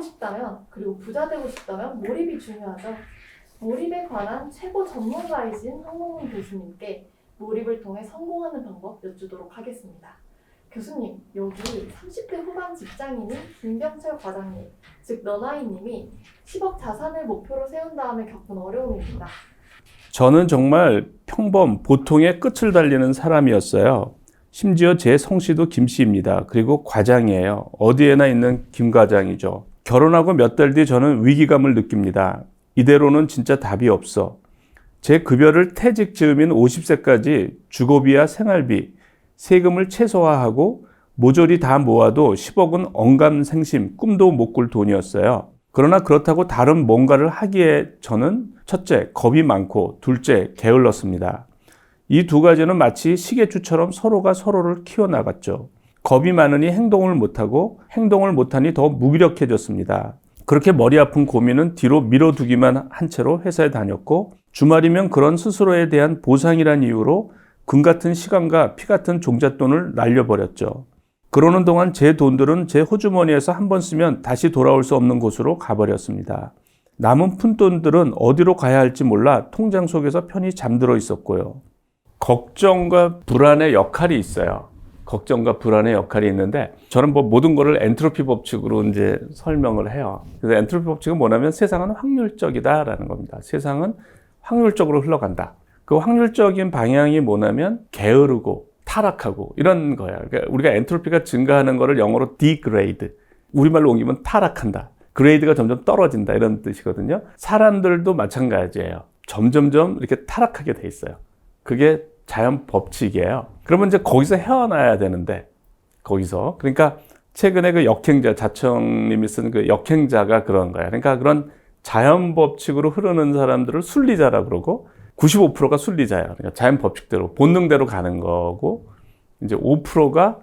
싶다면, 그리고 부자 되고 싶다면 몰입이 중요하죠. 몰입에 관한 최고 전문가이신 황홍문 교수님께 몰입을 통해 성공하는 방법 여쭈도록 하겠습니다. 교수님, 여기 30대 후반 직장인인 김병철 과장님, 즉 너나이님이 10억 자산을 목표로 세운 다음에 겪은 어려움입니다. 저는 정말 평범, 보통의 끝을 달리는 사람이었어요. 심지어 제 성씨도 김씨입니다. 그리고 과장이에요. 어디에나 있는 김 과장이죠. 결혼하고 몇 달 뒤 저는 위기감을 느낍니다. 이대로는 진짜 답이 없어. 제 급여를 퇴직 즈음인 50세까지 주거비와 생활비, 세금을 최소화하고 모조리 다 모아도 10억은 언감생심, 꿈도 못 꿀 돈이었어요. 그러나 그렇다고 다른 뭔가를 하기에 저는 첫째, 겁이 많고 둘째, 게을렀습니다. 이 두 가지는 마치 시계추처럼 서로가 서로를 키워나갔죠. 겁이 많으니 행동을 못하고 행동을 못하니 더 무기력해졌습니다. 그렇게 머리 아픈 고민은 뒤로 밀어두기만 한 채로 회사에 다녔고 주말이면 그런 스스로에 대한 보상이란 이유로 금 같은 시간과 피 같은 종잣돈을 날려버렸죠. 그러는 동안 제 돈들은 제 호주머니에서 한 번 쓰면 다시 돌아올 수 없는 곳으로 가버렸습니다. 남은 푼돈들은 어디로 가야 할지 몰라 통장 속에서 편히 잠들어 있었고요. 걱정과 불안의 역할이 있어요. 걱정과 불안의 역할이 있는데 저는 모든 거를 엔트로피 법칙으로 이제 설명을 해요. 그래서 엔트로피 법칙은 뭐냐면 세상은 확률적이다라는 겁니다. 세상은 확률적으로 흘러간다. 그 확률적인 방향이 뭐냐면 게으르고 타락하고 이런 거예요. 그러니까 우리가 엔트로피가 증가하는 거를 영어로 degrade, 우리말로 옮기면 타락한다. 그레이드가 점점 떨어진다 이런 뜻이거든요. 사람들도 마찬가지예요. 점점점 이렇게 타락하게 돼 있어요. 그게 자연 법칙이에요. 그러면 이제 거기서 헤어나야 되는데 거기서 그러니까 최근에 그 역행자 자청님이 쓴 그 역행자가 그런 거예요. 그러니까 그런 자연 법칙으로 흐르는 사람들을 순리자라고 그러고 95%가 순리자예요. 그러니까 자연 법칙대로 본능대로 가는 거고 이제 5%가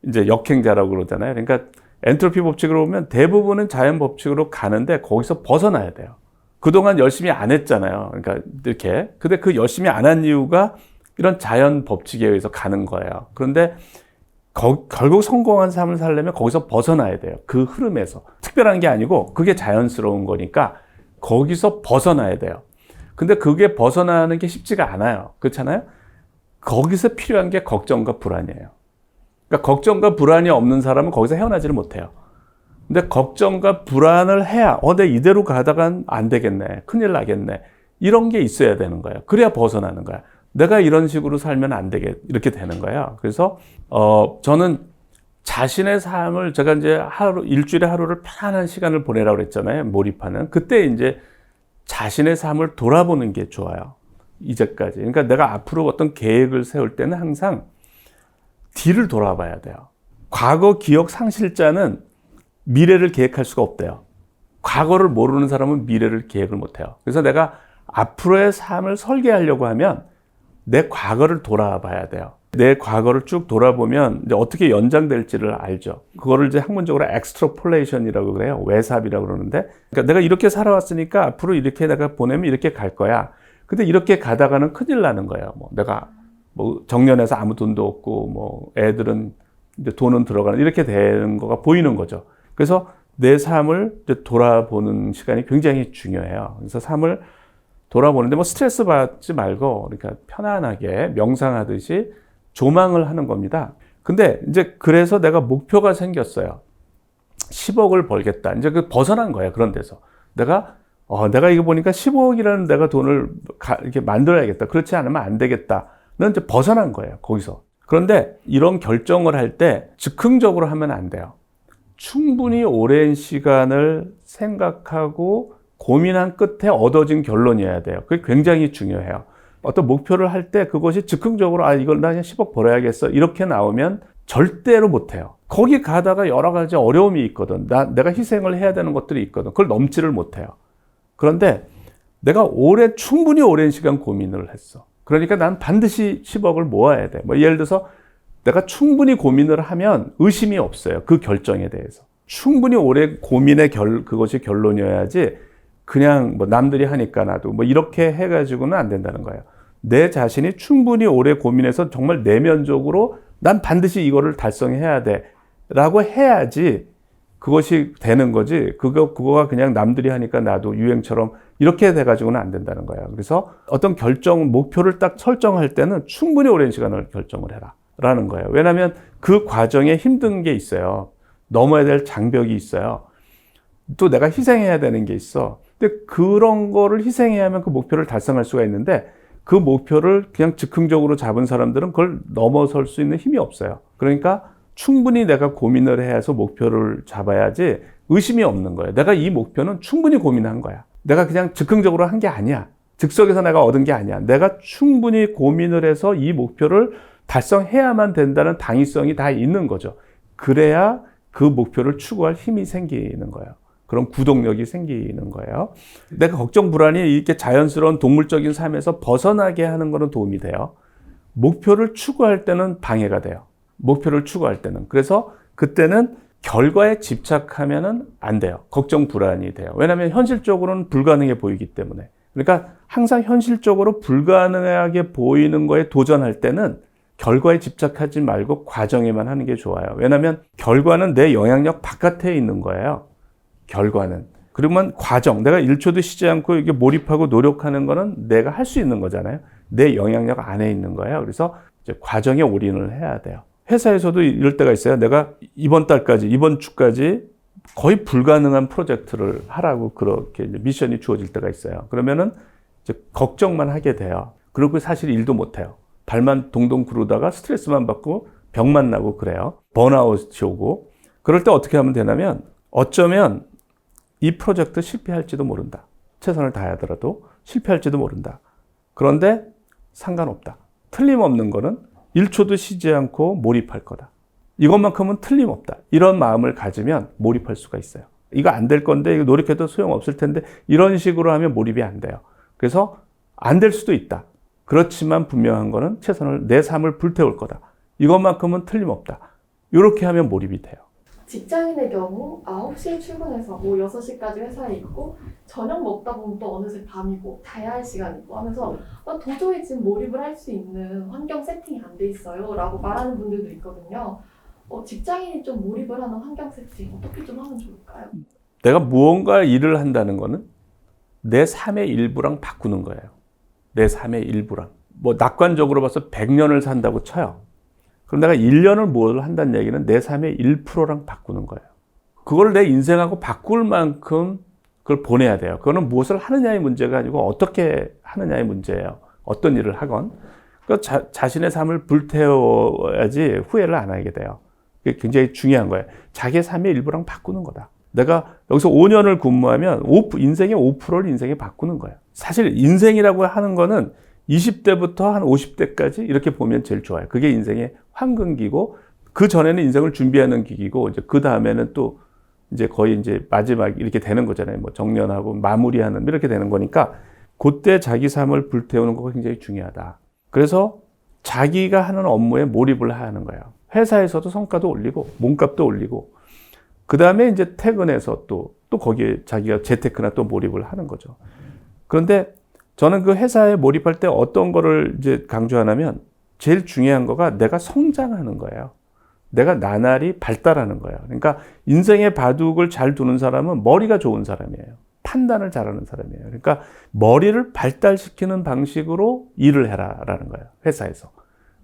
이제 역행자라고 그러잖아요. 그러니까 엔트로피 법칙으로 보면 대부분은 자연 법칙으로 가는데 거기서 벗어나야 돼요. 그동안 열심히 안 했잖아요. 그러니까 이렇게. 근데 그 열심히 안 한 이유가 이런 자연 법칙에 의해서 가는 거예요. 그런데 결국 성공한 삶을 살려면 거기서 벗어나야 돼요. 그 흐름에서. 특별한 게 아니고 그게 자연스러운 거니까 거기서 벗어나야 돼요. 근데 그게 벗어나는 게 쉽지가 않아요. 그렇잖아요? 거기서 필요한 게 걱정과 불안이에요. 그러니까 걱정과 불안이 없는 사람은 거기서 헤어나지를 못해요. 근데 걱정과 불안을 해야 내가 이대로 가다간 안 되겠네. 큰일 나겠네. 이런 게 있어야 되는 거예요. 그래야 벗어나는 거야. 내가 이런 식으로 살면 안 되겠, 이렇게 되는 거예요. 그래서, 저는 자신의 삶을 제가 이제 일주일에 하루를 편안한 시간을 보내라고 그랬잖아요. 몰입하는. 그때 이제 자신의 삶을 돌아보는 게 좋아요. 이제까지. 그러니까 내가 앞으로 어떤 계획을 세울 때는 항상 뒤를 돌아봐야 돼요. 과거 기억 상실자는 미래를 계획할 수가 없대요. 과거를 모르는 사람은 미래를 계획을 못해요. 그래서 내가 앞으로의 삶을 설계하려고 하면 내 과거를 돌아봐야 돼요. 내 과거를 쭉 돌아보면 이제 어떻게 연장될지를 알죠. 그거를 이제 학문적으로 extrapolation이라고 그래요. 외삽이라고 그러는데, 그러니까 내가 이렇게 살아왔으니까 앞으로 이렇게 내가 보내면 이렇게 갈 거야. 근데 이렇게 가다가는 큰일 나는 거예요. 내가 정년에서 아무 돈도 없고 애들은 이제 돈은 들어가는 이렇게 되는 거가 보이는 거죠. 그래서 내 삶을 이제 돌아보는 시간이 굉장히 중요해요. 그래서 삶을 돌아보는데 스트레스 받지 말고 그러니까 편안하게 명상하듯이 조망을 하는 겁니다. 근데 이제 그래서 내가 목표가 생겼어요. 10억을 벌겠다. 이제 벗어난 거예요. 그런 데서. 내가 이거 보니까 15억이라는 내가 돈을 이렇게 만들어야겠다. 그렇지 않으면 안 되겠다는 이제 벗어난 거예요. 거기서. 그런데 이런 결정을 할 때 즉흥적으로 하면 안 돼요. 충분히 오랜 시간을 생각하고 고민한 끝에 얻어진 결론이어야 돼요. 그게 굉장히 중요해요. 어떤 목표를 할 때 그것이 즉흥적으로 이걸 나 그냥 10억 벌어야겠어 이렇게 나오면 절대로 못해요. 거기 가다가 여러 가지 어려움이 있거든. 내가 희생을 해야 되는 것들이 있거든. 그걸 넘지를 못해요. 그런데 내가 충분히 오랜 시간 고민을 했어. 그러니까 난 반드시 10억을 모아야 돼. 예를 들어서 내가 충분히 고민을 하면 의심이 없어요. 그 결정에 대해서. 충분히 오래 고민의 그것이 결론이어야지 그냥 남들이 하니까 나도 이렇게 해가지고는 안 된다는 거예요. 내 자신이 충분히 오래 고민해서 정말 내면적으로 난 반드시 이거를 달성해야 돼 라고 해야지 그것이 되는 거지. 그거가 그냥 남들이 하니까 나도 유행처럼 이렇게 돼가지고는 안 된다는 거예요. 그래서 어떤 목표를 딱 설정할 때는 충분히 오랜 시간을 결정을 해라. 라는 거예요. 왜냐하면 그 과정에 힘든 게 있어요. 넘어야 될 장벽이 있어요. 또 내가 희생해야 되는 게 있어. 근데 그런 거를 희생해야 하면 그 목표를 달성할 수가 있는데 그 목표를 그냥 즉흥적으로 잡은 사람들은 그걸 넘어설 수 있는 힘이 없어요. 그러니까 충분히 내가 고민을 해서 목표를 잡아야지 의심이 없는 거예요. 내가 이 목표는 충분히 고민한 거야. 내가 그냥 즉흥적으로 한 게 아니야. 즉석에서 내가 얻은 게 아니야. 내가 충분히 고민을 해서 이 목표를 달성해야만 된다는 당위성이 다 있는 거죠. 그래야 그 목표를 추구할 힘이 생기는 거예요. 그런 구동력이 생기는 거예요. 내가 걱정, 불안이 이렇게 자연스러운 동물적인 삶에서 벗어나게 하는 거는 도움이 돼요. 목표를 추구할 때는 방해가 돼요. 목표를 추구할 때는. 그래서 그때는 결과에 집착하면은 안 돼요. 걱정, 불안이 돼요. 왜냐하면 현실적으로는 불가능해 보이기 때문에. 그러니까 항상 현실적으로 불가능하게 보이는 거에 도전할 때는 결과에 집착하지 말고 과정에만 하는 게 좋아요. 왜냐하면 결과는 내 영향력 바깥에 있는 거예요. 결과는. 그러면 과정, 내가 1초도 쉬지 않고 이게 몰입하고 노력하는 거는 내가 할 수 있는 거잖아요. 내 영향력 안에 있는 거예요. 그래서 이제 과정에 올인을 해야 돼요. 회사에서도 이럴 때가 있어요. 내가 이번 주까지 거의 불가능한 프로젝트를 하라고 그렇게 이제 미션이 주어질 때가 있어요. 그러면은 이제 걱정만 하게 돼요. 그리고 사실 일도 못 해요. 발만 동동 구르다가 스트레스만 받고 병만 나고 그래요. 번아웃이 오고. 그럴 때 어떻게 하면 되냐면 어쩌면 이 프로젝트 실패할지도 모른다. 최선을 다하더라도 실패할지도 모른다. 그런데 상관없다. 틀림없는 거는 1초도 쉬지 않고 몰입할 거다. 이것만큼은 틀림없다. 이런 마음을 가지면 몰입할 수가 있어요. 이거 안 될 건데 이거 노력해도 소용없을 텐데 이런 식으로 하면 몰입이 안 돼요. 그래서 안 될 수도 있다. 그렇지만 분명한 거는 내 삶을 불태울 거다. 이것만큼은 틀림없다. 이렇게 하면 몰입이 돼요. 직장인의 경우 9시에 출근해서 뭐 6시까지 회사에 있고 저녁 먹다 보면 또 어느새 밤이고 자야 할 시간이고 하면서 도저히 지금 몰입을 할 수 있는 환경 세팅이 안 돼 있어요 라고 말하는 분들도 있거든요. 직장인이 좀 몰입을 하는 환경 세팅 어떻게 좀 하면 좋을까요? 내가 무언가 일을 한다는 거는 내 삶의 일부랑 바꾸는 거예요. 내 삶의 일부랑. 뭐 낙관적으로 봐서 100년을 산다고 쳐요. 그럼 내가 1년을 뭘 한다는 얘기는 내 삶의 1%랑 바꾸는 거예요. 그걸 내 인생하고 바꿀 만큼 그걸 보내야 돼요. 그거는 무엇을 하느냐의 문제가 아니고 어떻게 하느냐의 문제예요. 어떤 일을 하건. 그러니까 자신의 삶을 불태워야지 후회를 안 하게 돼요. 그게 굉장히 중요한 거예요. 자기의 삶의 일부랑 바꾸는 거다. 내가 여기서 5년을 근무하면 인생의 5%를 인생에 바꾸는 거예요. 사실 인생이라고 하는 거는 20대부터 한 50대까지 이렇게 보면 제일 좋아요. 그게 인생의 황금기고 그 전에는 인생을 준비하는 기기고 이제 그 다음에는 또 이제 거의 이제 마지막 이렇게 되는 거잖아요. 뭐 정년하고 마무리하는 이렇게 되는 거니까 그때 자기 삶을 불태우는 거가 굉장히 중요하다. 그래서 자기가 하는 업무에 몰입을 하는 거예요. 회사에서도 성과도 올리고 몸값도 올리고 그 다음에 이제 퇴근해서 또 거기에 자기가 재테크나 또 몰입을 하는 거죠. 그런데 저는 그 회사에 몰입할 때 어떤 거를 이제 강조하냐면 제일 중요한 거가 내가 성장하는 거예요. 내가 나날이 발달하는 거예요. 그러니까 인생의 바둑을 잘 두는 사람은 머리가 좋은 사람이에요. 판단을 잘하는 사람이에요. 그러니까 머리를 발달시키는 방식으로 일을 해라라는 거예요. 회사에서.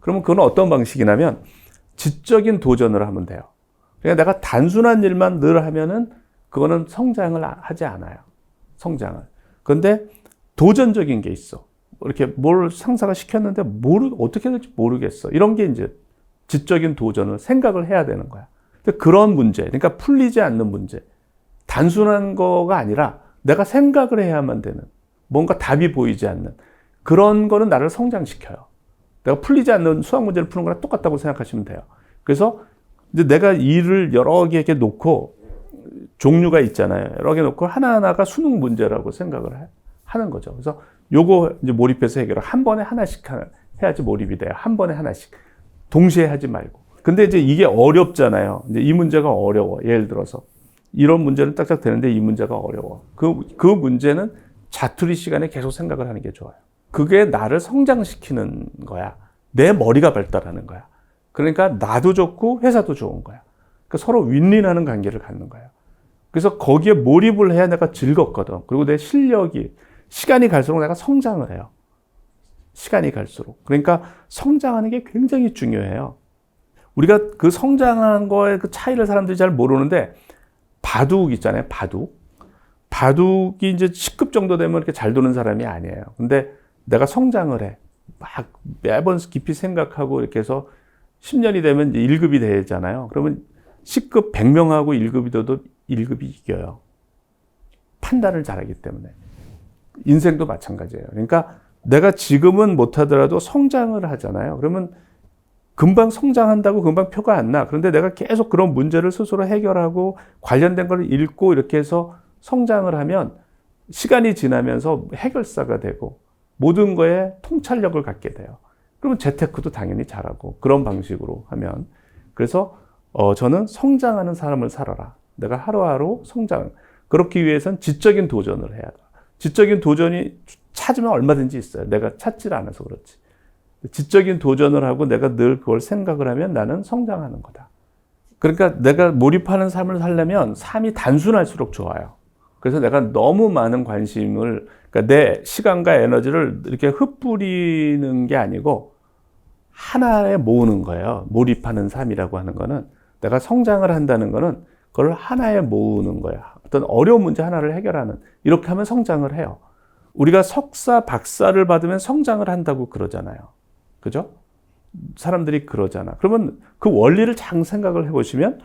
그러면 그건 어떤 방식이냐면 지적인 도전을 하면 돼요. 그러니까 내가 단순한 일만 늘 하면은 그거는 성장을 하지 않아요. 성장을. 그런데 도전적인 게 있어. 이렇게 뭘 상사가 시켰는데 어떻게 될지 모르겠어. 이런 게 이제 지적인 도전을 생각을 해야 되는 거야. 근데 그런 문제, 그러니까 풀리지 않는 문제. 단순한 거가 아니라 내가 생각을 해야만 되는 뭔가 답이 보이지 않는 그런 거는 나를 성장시켜요. 내가 풀리지 않는 수학 문제를 푸는 거랑 똑같다고 생각하시면 돼요. 그래서 이제 내가 일을 여러 개 이렇게 놓고 종류가 있잖아요. 여러 개 놓고 하나하나가 수능 문제라고 생각을 하는 거죠. 그래서 요거 이제 몰입해서 해결을 한 번에 하나씩 해야지 몰입이 돼요. 한 번에 하나씩. 동시에 하지 말고. 근데 이제 이게 어렵잖아요. 이제 이 문제가 어려워. 예를 들어서. 이런 문제는 딱딱 되는데 이 문제가 어려워. 그 문제는 자투리 시간에 계속 생각을 하는 게 좋아요. 그게 나를 성장시키는 거야. 내 머리가 발달하는 거야. 그러니까 나도 좋고 회사도 좋은 거야. 그러니까 서로 윈윈하는 관계를 갖는 거예요. 그래서 거기에 몰입을 해야 내가 즐겁거든. 그리고 내 실력이 시간이 갈수록 내가 성장을 해요. 시간이 갈수록. 그러니까 성장하는 게 굉장히 중요해요. 우리가 그 성장한 거에 그 차이를 사람들이 잘 모르는데 바둑 있잖아요. 바둑. 바둑이 이제 10급 정도 되면 이렇게 잘 도는 사람이 아니에요. 근데 내가 성장을 해. 막 매번 깊이 생각하고 이렇게 해서 10년이 되면 이제 1급이 되잖아요. 그러면 10급 100명하고 1급이 돼도 1급이 이겨요. 판단을 잘하기 때문에. 인생도 마찬가지예요. 그러니까 내가 지금은 못하더라도 성장을 하잖아요. 그러면 금방 성장한다고 금방 표가 안 나. 그런데 내가 계속 그런 문제를 스스로 해결하고 관련된 걸 읽고 이렇게 해서 성장을 하면 시간이 지나면서 해결사가 되고 모든 거에 통찰력을 갖게 돼요. 그러면 재테크도 당연히 잘하고 그런 방식으로 하면. 그래서 저는 성장하는 삶을 살아라. 내가 하루하루 성장. 그렇기 위해선 지적인 도전을 해야 돼. 지적인 도전이 찾으면 얼마든지 있어요. 내가 찾질 않아서 그렇지. 지적인 도전을 하고 내가 늘 그걸 생각을 하면 나는 성장하는 거다. 그러니까 내가 몰입하는 삶을 살려면 삶이 단순할수록 좋아요. 그래서 내가 너무 많은 관심을, 그러니까 내 시간과 에너지를 이렇게 흩뿌리는 게 아니고 하나에 모으는 거예요. 몰입하는 삶이라고 하는 거는 내가 성장을 한다는 거는 그걸 하나에 모으는 거야. 어떤 어려운 문제 하나를 해결하는. 이렇게 하면 성장을 해요. 우리가 석사, 박사를 받으면 성장을 한다고 그러잖아요. 그죠? 사람들이 그러잖아. 그러면 그 원리를 잘 생각을 해보시면,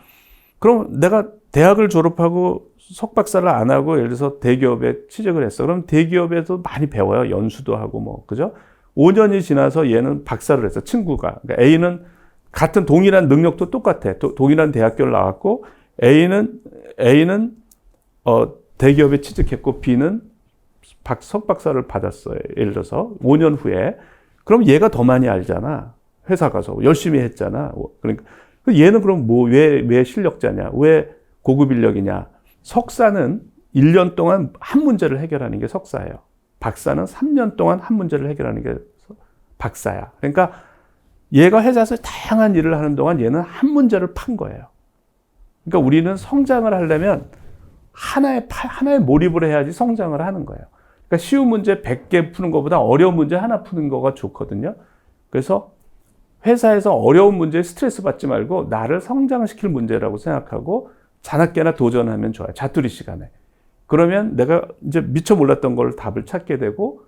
그럼 내가 대학을 졸업하고 석박사를 안 하고 예를 들어서 대기업에 취직을 했어. 그럼 대기업에서 많이 배워요. 연수도 하고 뭐, 그죠? 5년이 지나서 얘는 박사를 했어. 친구가. 그러니까 A는 같은 동일한 능력도 똑같아. 동일한 대학교를 나왔고, A는 대기업에 취직했고, B는 석박사를 받았어요. 예를 들어서 5년 후에. 그럼 얘가 더 많이 알잖아. 회사 가서 열심히 했잖아. 그러니까 얘는 그럼 왜 실력자냐? 왜 고급 인력이냐? 석사는 1년 동안 한 문제를 해결하는 게 석사예요. 박사는 3년 동안 한 문제를 해결하는 게 박사야. 그러니까 얘가 회사에서 다양한 일을 하는 동안 얘는 한 문제를 판 거예요. 그러니까 우리는 성장을 하려면 하나에 몰입을 해야지 성장을 하는 거예요. 그러니까 쉬운 문제 100개 푸는 것보다 어려운 문제 하나 푸는 거가 좋거든요. 그래서 회사에서 어려운 문제에 스트레스 받지 말고 나를 성장시킬 문제라고 생각하고 자나깨나 도전하면 좋아요. 자투리 시간에. 그러면 내가 이제 미처 몰랐던 걸 답을 찾게 되고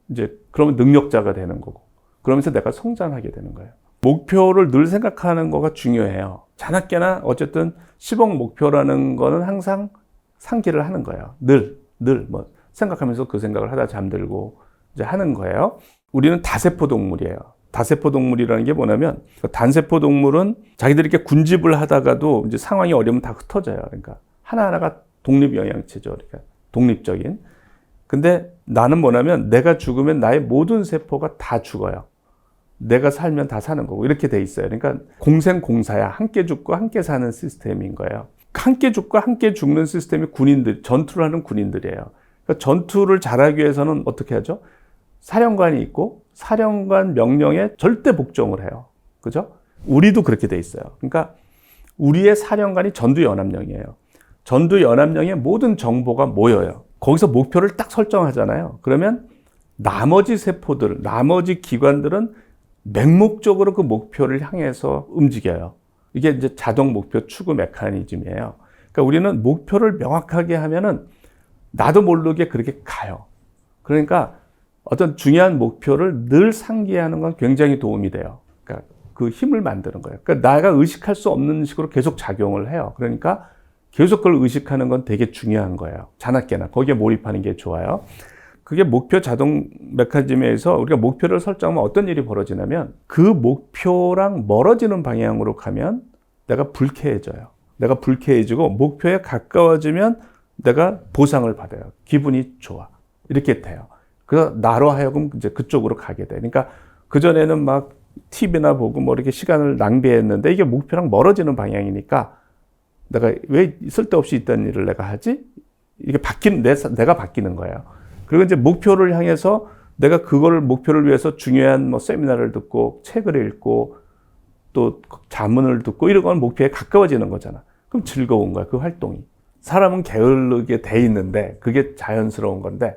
이제 그러면 능력자가 되는 거고 그러면서 내가 성장하게 되는 거예요. 목표를 늘 생각하는 거가 중요해요. 자나깨나 어쨌든 10억 목표라는 거는 항상 상기를 하는 거예요. 늘 뭐 생각하면서 그 생각을 하다 잠들고 이제 하는 거예요. 우리는 다세포 동물이에요. 다세포 동물이라는 게 뭐냐면 단세포 동물은 자기들이 이렇게 군집을 하다가도 이제 상황이 어려우면 다 흩어져요. 그러니까 하나하나가 독립영양체죠. 그러니까 독립적인. 근데 나는 뭐냐면 내가 죽으면 나의 모든 세포가 다 죽어요. 내가 살면 다 사는 거고 이렇게 돼 있어요. 그러니까 공생공사야. 함께 죽고 함께 사는 시스템인 거예요. 함께 죽고 함께 죽는 시스템이 전투를 하는 군인들이에요. 그러니까 전투를 잘하기 위해서는 어떻게 하죠? 사령관이 있고 사령관 명령에 절대 복종을 해요. 그죠? 우리도 그렇게 돼 있어요. 그러니까 우리의 사령관이 전두연합령이에요. 전두연합령에 모든 정보가 모여요. 거기서 목표를 딱 설정하잖아요. 그러면 나머지 세포들, 나머지 기관들은 맹목적으로 그 목표를 향해서 움직여요. 이게 이제 자동 목표 추구 메커니즘이에요. 그러니까 우리는 목표를 명확하게 하면은 나도 모르게 그렇게 가요. 그러니까 어떤 중요한 목표를 늘 상기하는 건 굉장히 도움이 돼요. 그러니까 그 힘을 만드는 거예요. 그러니까 내가 의식할 수 없는 식으로 계속 작용을 해요. 그러니까 계속 그걸 의식하는 건 되게 중요한 거예요. 자나깨나 거기에 몰입하는 게 좋아요. 그게 목표 자동 메커니즘에 의해서 우리가 목표를 설정하면 어떤 일이 벌어지냐면 그 목표랑 멀어지는 방향으로 가면 내가 불쾌해져요. 내가 불쾌해지고 목표에 가까워지면 내가 보상을 받아요. 기분이 좋아. 이렇게 돼요. 그래서 나로 하여금 이제 그쪽으로 가게 돼. 그러니까 그전에는 막 TV나 보고 뭐 이렇게 시간을 낭비했는데 이게 목표랑 멀어지는 방향이니까 내가 왜 쓸데없이 있던 일을 내가 하지? 이게 내가 바뀌는 거예요. 그리고 이제 목표를 향해서 내가 그거를 목표를 위해서 중요한 뭐 세미나를 듣고 책을 읽고 또 자문을 듣고 이런 건 목표에 가까워지는 거잖아. 그럼 즐거운 거야, 그 활동이. 사람은 게으르게 돼 있는데 그게 자연스러운 건데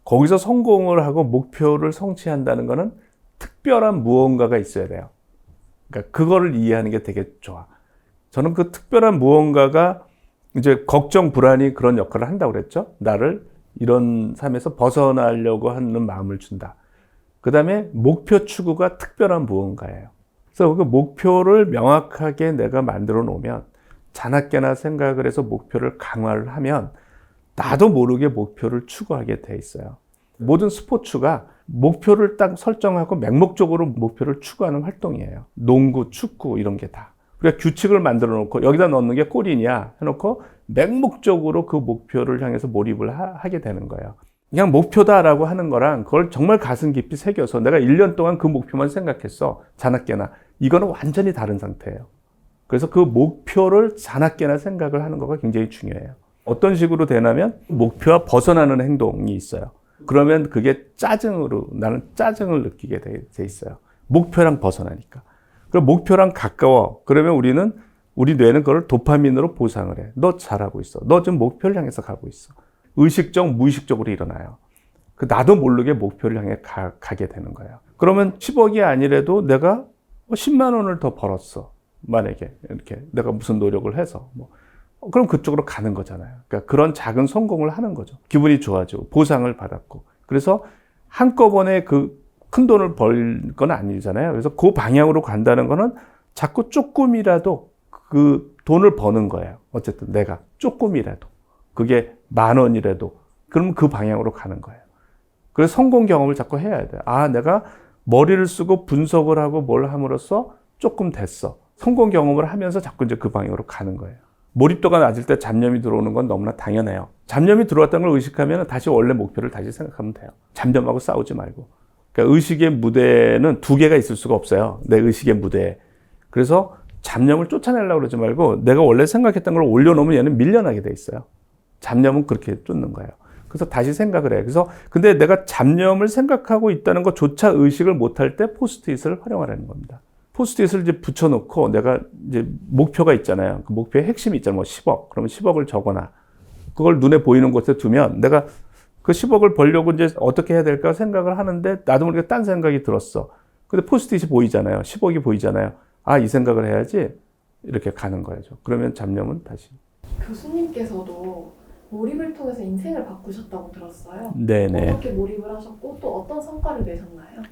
거기서 성공을 하고 목표를 성취한다는 거는 특별한 무언가가 있어야 돼요. 그러니까 그거를 이해하는 게 되게 좋아. 저는 그 특별한 무언가가 이제 걱정, 불안이 그런 역할을 한다고 그랬죠. 나를 이런 삶에서 벗어나려고 하는 마음을 준다. 그 다음에 목표 추구가 특별한 무언가예요. 그래서 그 목표를 명확하게 내가 만들어 놓으면 자나깨나 생각을 해서 목표를 강화를 하면 나도 모르게 목표를 추구하게 돼 있어요. 모든 스포츠가 목표를 딱 설정하고 맹목적으로 목표를 추구하는 활동이에요. 농구, 축구 이런 게 다. 우리가 규칙을 만들어 놓고 여기다 넣는 게 골이냐 해놓고 맹목적으로 그 목표를 향해서 몰입을 하게 되는 거예요. 그냥 목표다라고 하는 거랑 그걸 정말 가슴 깊이 새겨서 내가 1년 동안 그 목표만 생각했어. 자나깨나. 이거는 완전히 다른 상태예요. 그래서 그 목표를 자나깨나 생각을 하는 거가 굉장히 중요해요. 어떤 식으로 되냐면 목표와 벗어나는 행동이 있어요. 그러면 그게 짜증으로 나는 짜증을 느끼게 돼 있어요. 목표랑 벗어나니까. 그럼 목표랑 가까워. 그러면 우리 뇌는 그걸 도파민으로 보상을 해. 너 잘하고 있어. 너 지금 목표를 향해서 가고 있어. 의식적, 무의식적으로 일어나요. 나도 모르게 목표를 향해 가게 되는 거예요. 그러면 10억이 아니라도 내가 10만 원을 더 벌었어. 만약에 이렇게 내가 무슨 노력을 해서 그럼 그쪽으로 가는 거잖아요. 그러니까 그런 작은 성공을 하는 거죠. 기분이 좋아지고 보상을 받았고. 그래서 한꺼번에 그 큰 돈을 벌 건 아니잖아요. 그래서 그 방향으로 간다는 거는 자꾸 조금이라도 그 돈을 버는 거예요. 어쨌든 내가 조금이라도. 그게 10,000원이라도. 그럼 그 방향으로 가는 거예요. 그래서 성공 경험을 자꾸 해야 돼요. 아, 내가 머리를 쓰고 분석을 하고 뭘 함으로써 조금 됐어. 성공 경험을 하면서 자꾸 이제 그 방향으로 가는 거예요. 몰입도가 낮을 때 잡념이 들어오는 건 너무나 당연해요. 잡념이 들어왔다는 걸 의식하면 다시 원래 목표를 다시 생각하면 돼요. 잡념하고 싸우지 말고. 그러니까 의식의 무대는 2개가 있을 수가 없어요. 내 의식의 무대에. 그래서 잡념을 쫓아내려고 그러지 말고 내가 원래 생각했던 걸 올려놓으면 얘는 밀려나게 돼 있어요. 잡념은 그렇게 쫓는 거예요. 그래서 다시 생각을 해요. 그래서 근데 내가 잡념을 생각하고 있다는 것조차 의식을 못할 때 포스트잇을 활용하라는 겁니다. 포스트잇을 이제 붙여놓고 내가 이제 목표가 있잖아요. 그 목표의 핵심이 있잖아요. 10억. 그러면 10억을 적어놔. 그걸 눈에 보이는 곳에 두면 내가 그 10억을 벌려고 이제 어떻게 해야 될까 생각을 하는데 나도 모르게 딴 생각이 들었어. 근데 포스트잇이 보이잖아요. 10억이 보이잖아요. 아, 이 생각을 해야지. 이렇게 가는 거죠. 그러면 잡념은 다시. 교수님께서도 몰입을 통해서 인생을 바꾸셨다고 들었어요. 네네. 어떻게 몰입을 하셨고 또 어떤 성과를 내셨나요?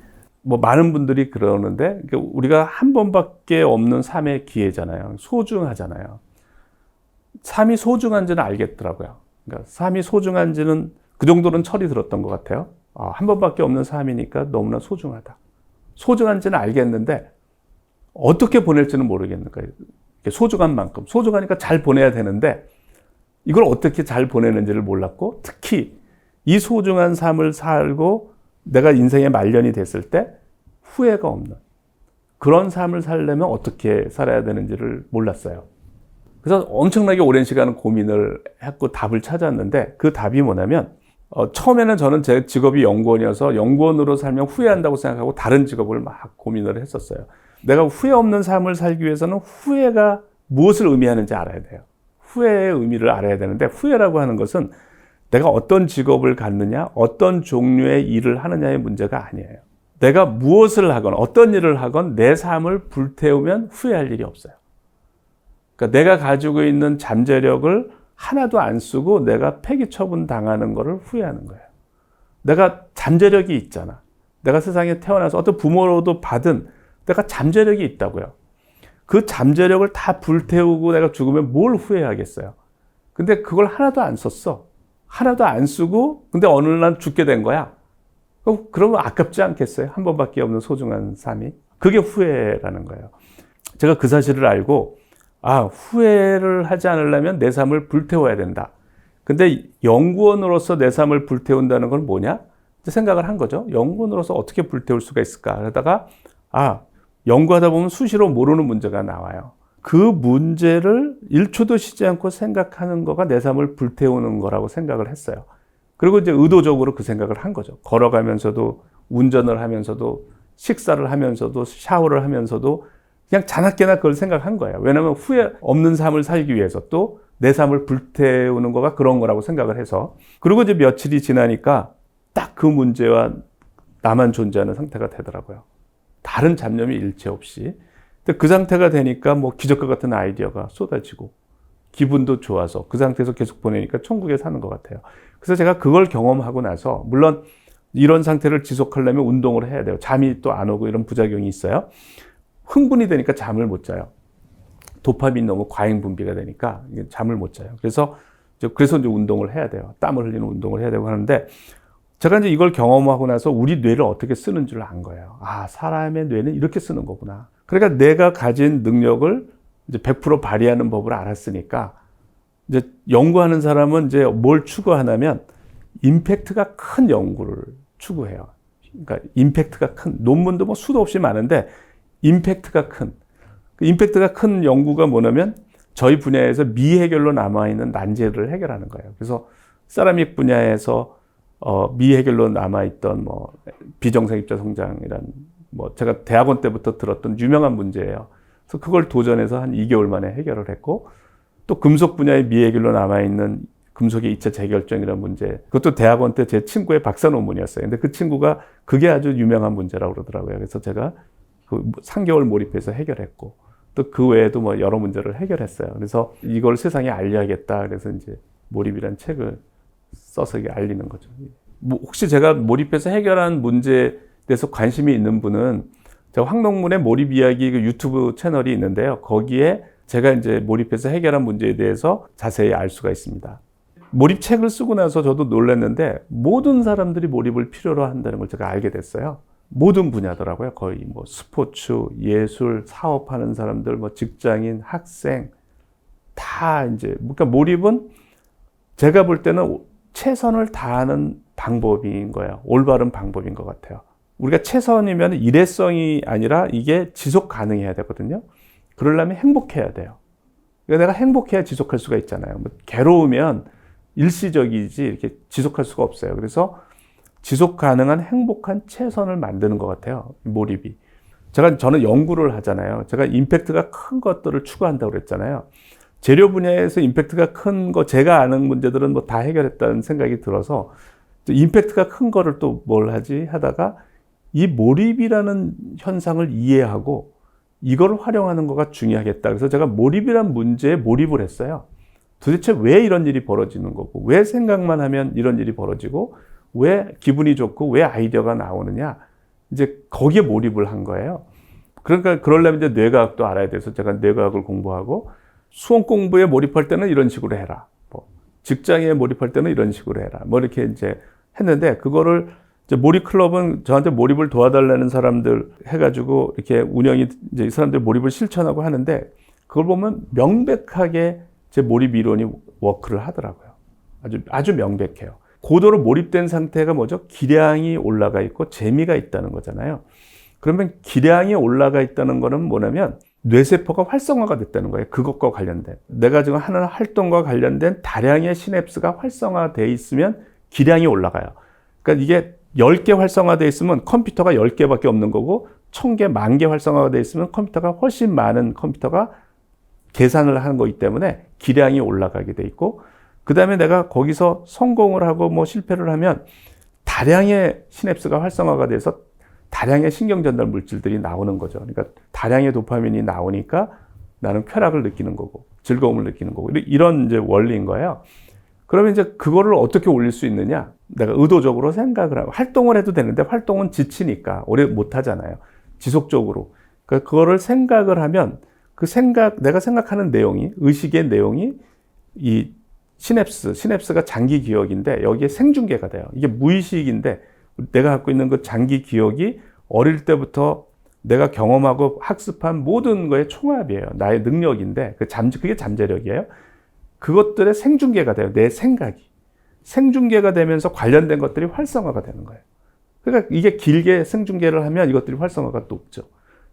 많은 분들이 그러는데 우리가 한 번밖에 없는 삶의 기회잖아요. 소중하잖아요. 삶이 소중한지는 알겠더라고요. 그러니까 삶이 소중한지는 그 정도는 철이 들었던 것 같아요. 한 번밖에 없는 삶이니까 너무나 소중하다. 소중한지는 알겠는데 어떻게 보낼지는 모르겠는 거예요. 소중한 만큼. 소중하니까 잘 보내야 되는데 이걸 어떻게 잘 보내는지를 몰랐고 특히 이 소중한 삶을 살고 내가 인생의 말년이 됐을 때 후회가 없는 그런 삶을 살려면 어떻게 살아야 되는지를 몰랐어요. 그래서 엄청나게 오랜 시간 고민을 했고 답을 찾았는데 그 답이 뭐냐면 처음에는 저는 제 직업이 연구원이어서 연구원으로 살면 후회한다고 생각하고 다른 직업을 막 고민을 했었어요. 내가 후회 없는 삶을 살기 위해서는 후회가 무엇을 의미하는지 알아야 돼요. 후회의 의미를 알아야 되는데 후회라고 하는 것은 내가 어떤 직업을 갖느냐, 어떤 종류의 일을 하느냐의 문제가 아니에요. 내가 무엇을 하건 어떤 일을 하건 내 삶을 불태우면 후회할 일이 없어요. 그러니까 내가 가지고 있는 잠재력을 하나도 안 쓰고 내가 폐기 처분 당하는 것을 후회하는 거예요. 내가 잠재력이 있잖아. 내가 세상에 태어나서 어떤 부모로도 받은 내가 잠재력이 있다고요. 그 잠재력을 다 불태우고 내가 죽으면 뭘 후회하겠어요. 근데 그걸 하나도 안 썼어. 하나도 안 쓰고 근데 어느 날 죽게 된 거야. 그러면 아깝지 않겠어요? 한 번밖에 없는 소중한 삶이. 그게 후회라는 거예요. 제가 그 사실을 알고 후회를 하지 않으려면 내 삶을 불태워야 된다. 근데 연구원으로서 내 삶을 불태운다는 건 뭐냐? 생각을 한 거죠. 연구원으로서 어떻게 불태울 수가 있을까? 그러다가 연구하다 보면 수시로 모르는 문제가 나와요. 그 문제를 1초도 쉬지 않고 생각하는 거가 내 삶을 불태우는 거라고 생각을 했어요. 그리고 이제 의도적으로 그 생각을 한 거죠. 걸어가면서도 운전을 하면서도 식사를 하면서도 샤워를 하면서도 그냥 자나깨나 그걸 생각한 거예요. 왜냐하면 후회 없는 삶을 살기 위해서 또 내 삶을 불태우는 거가 그런 거라고 생각을 해서. 그리고 이제 며칠이 지나니까 딱 그 문제와 나만 존재하는 상태가 되더라고요. 다른 잡념이 일체 없이. 근데 그 상태가 되니까 뭐 기적과 같은 아이디어가 쏟아지고 기분도 좋아서 그 상태에서 계속 보내니까 천국에 사는 것 같아요. 그래서 제가 그걸 경험하고 나서, 물론 이런 상태를 지속하려면 운동을 해야 돼요. 잠이 또 안 오고 이런 부작용이 있어요. 흥분이 되니까 잠을 못 자요. 도파민 너무 과잉 분비가 되니까 잠을 못 자요. 그래서 이제 운동을 해야 돼요. 땀을 흘리는 운동을 해야 되고 하는데, 제가 이제 이걸 경험하고 나서 우리 뇌를 어떻게 쓰는 줄 안 거예요. 아, 사람의 뇌는 이렇게 쓰는 거구나. 그러니까 내가 가진 능력을 이제 100% 발휘하는 법을 알았으니까, 이제 연구하는 사람은 이제 뭘 추구하냐면 임팩트가 큰 연구를 추구해요. 그러니까 임팩트가 큰, 논문도 뭐 수도 없이 많은데 임팩트가 큰, 그 임팩트가 큰 연구가 뭐냐면 저희 분야에서 미해결로 남아있는 난제를 해결하는 거예요. 그래서 세라믹 분야에서 미해결로 남아있던 뭐 비정상 입자 성장이란 뭐 제가 대학원 때부터 들었던 유명한 문제예요. 그래서 그걸 도전해서 한 2개월 만에 해결을 했고, 또 금속 분야의 미해결로 남아있는 금속의 이체 재결정이라는 문제, 그것도 대학원 때 제 친구의 박사 논문이었어요. 근데 그 친구가 그게 아주 유명한 문제라고 그러더라고요. 그래서 제가 그 3개월 몰입해서 해결했고, 또 그 외에도 뭐 여러 문제를 해결했어요. 그래서 이걸 세상에 알려야겠다. 그래서 이제 몰입이라는 책을 써서 이게 알리는 거죠. 뭐 혹시 제가 몰입해서 해결한 문제에 대해서 관심이 있는 분은 제가 황농문의 몰입 이야기 그 유튜브 채널이 있는데요. 거기에 제가 이제 몰입해서 해결한 문제에 대해서 자세히 알 수가 있습니다. 몰입책을 쓰고 나서 저도 놀랐는데 모든 사람들이 몰입을 필요로 한다는 걸 제가 알게 됐어요. 모든 분야더라고요. 거의 뭐 스포츠, 예술, 사업하는 사람들, 뭐 직장인, 학생 다 이제, 그러니까 몰입은 제가 볼 때는 최선을 다하는 방법인 거예요. 올바른 방법인 것 같아요. 우리가 최선이면 일회성이 아니라 이게 지속 가능해야 되거든요. 그러려면 행복해야 돼요. 그러니까 내가 행복해야 지속할 수가 있잖아요. 뭐 괴로우면 일시적이지 이렇게 지속할 수가 없어요. 그래서 지속 가능한 행복한 최선을 만드는 것 같아요. 몰입이. 저는 연구를 하잖아요. 제가 임팩트가 큰 것들을 추구한다고 그랬잖아요. 재료 분야에서 임팩트가 큰 거, 제가 아는 문제들은 뭐 다 해결했다는 생각이 들어서 임팩트가 큰 거를 또 뭘 하지 하다가 이 몰입이라는 현상을 이해하고 이걸 활용하는 거가 중요하겠다. 그래서 제가 몰입이란 문제에 몰입을 했어요. 도대체 왜 이런 일이 벌어지는 거고, 왜 생각만 하면 이런 일이 벌어지고, 왜 기분이 좋고, 왜 아이디어가 나오느냐. 이제 거기에 몰입을 한 거예요. 그러니까 그러려면 이제 뇌과학도 알아야 돼서 제가 뇌과학을 공부하고, 수험 공부에 몰입할 때는 이런 식으로 해라. 뭐 직장에 몰입할 때는 이런 식으로 해라. 뭐 이렇게 이제 했는데, 그거를 이제 몰입 클럽은 저한테 몰입을 도와달라는 사람들 해가지고 이렇게 운영이 이제 이 사람들 몰입을 실천하고 하는데, 그걸 보면 명백하게 제 몰입 이론이 워크를 하더라고요. 아주 명백해요. 고도로 몰입된 상태가 뭐죠? 기량이 올라가 있고 재미가 있다는 거잖아요. 그러면 기량이 올라가 있다는 거는 뭐냐면 뇌세포가 활성화가 됐다는 거예요. 그것과 관련된. 내가 지금 하는 활동과 관련된 다량의 시냅스가 활성화되어 있으면 기량이 올라가요. 그러니까 이게 10개 활성화되어 있으면 컴퓨터가 10개밖에 없는 거고 1000개, 10,000개 활성화가 되어 있으면 컴퓨터가 훨씬 많은 컴퓨터가 계산을 하는 거기 때문에 기량이 올라가게 돼 있고, 그 다음에 내가 거기서 성공을 하고 뭐 실패를 하면 다량의 시냅스가 활성화가 돼서 다량의 신경전달 물질들이 나오는 거죠. 그러니까 다량의 도파민이 나오니까 나는 쾌락을 느끼는 거고 즐거움을 느끼는 거고 이런 이제 원리인 거예요. 그러면 이제 그거를 어떻게 올릴 수 있느냐? 내가 의도적으로 생각을 하고 활동을 해도 되는데 활동은 지치니까 오래 못 하잖아요. 지속적으로. 그러니까 그거를 생각을 하면 그 내가 생각하는 내용이, 의식의 내용이 이 시냅스가 장기 기억인데 여기에 생중계가 돼요. 이게 무의식인데 내가 갖고 있는 그 장기 기억이 어릴 때부터 내가 경험하고 학습한 모든 거의 총합이에요. 나의 능력인데 그게 잠재력이에요. 그것들의 생중계가 돼요. 내 생각이. 생중계가 되면서 관련된 것들이 활성화가 되는 거예요. 그러니까 이게 길게 생중계를 하면 이것들이 활성화가 높죠.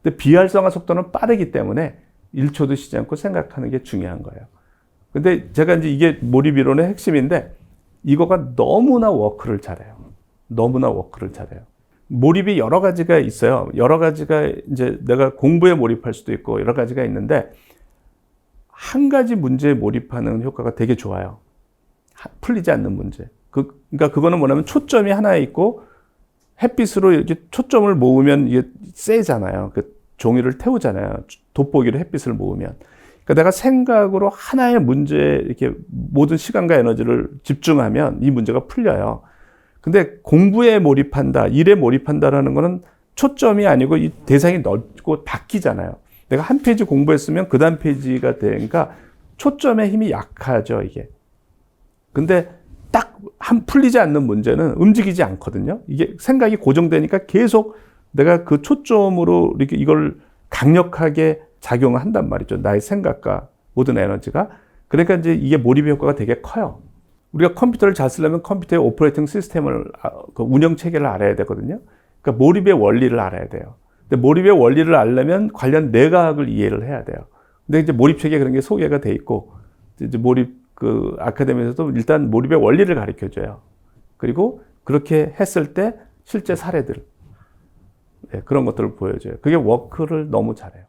근데 비활성화 속도는 빠르기 때문에 1초도 쉬지 않고 생각하는 게 중요한 거예요. 근데 제가 이제 이게 몰입 이론의 핵심인데 이거가 너무나 워크를 잘해요. 너무나 워크를 잘해요. 몰입이 여러 가지가 있어요. 여러 가지가 이제 내가 공부에 몰입할 수도 있고 여러 가지가 있는데 한 가지 문제에 몰입하는 효과가 되게 좋아요. 풀리지 않는 문제. 그러니까 그거는 뭐냐면 초점이 하나에 있고 햇빛으로 이렇게 초점을 모으면 이게 세잖아요. 그 종이를 태우잖아요. 돋보기로 햇빛을 모으면. 그러니까 내가 생각으로 하나의 문제에 이렇게 모든 시간과 에너지를 집중하면 이 문제가 풀려요. 근데 공부에 몰입한다, 일에 몰입한다라는 거는 초점이 아니고 이 대상이 넓고 바뀌잖아요. 내가 한 페이지 공부했으면 그 다음 페이지가 되니까 초점의 힘이 약하죠, 이게. 근데 딱 풀리지 않는 문제는 움직이지 않거든요. 이게 생각이 고정되니까 계속 내가 그 초점으로 이렇게 이걸 강력하게 작용을 한단 말이죠. 나의 생각과 모든 에너지가. 그러니까 이제 이게 몰입의 효과가 되게 커요. 우리가 컴퓨터를 잘 쓰려면 컴퓨터의 오퍼레이팅 시스템을, 그 운영 체계를 알아야 되거든요. 그러니까 몰입의 원리를 알아야 돼요. 근데 몰입의 원리를 알려면 관련 뇌과학을 이해를 해야 돼요. 근데 이제 몰입 체계 그런 게 소개가 돼 있고, 이제 몰입 그 아카데미에서도 일단 몰입의 원리를 가르쳐 줘요. 그리고 그렇게 했을 때 실제 사례들, 네, 그런 것들을 보여줘요. 그게 워크를 너무 잘해요.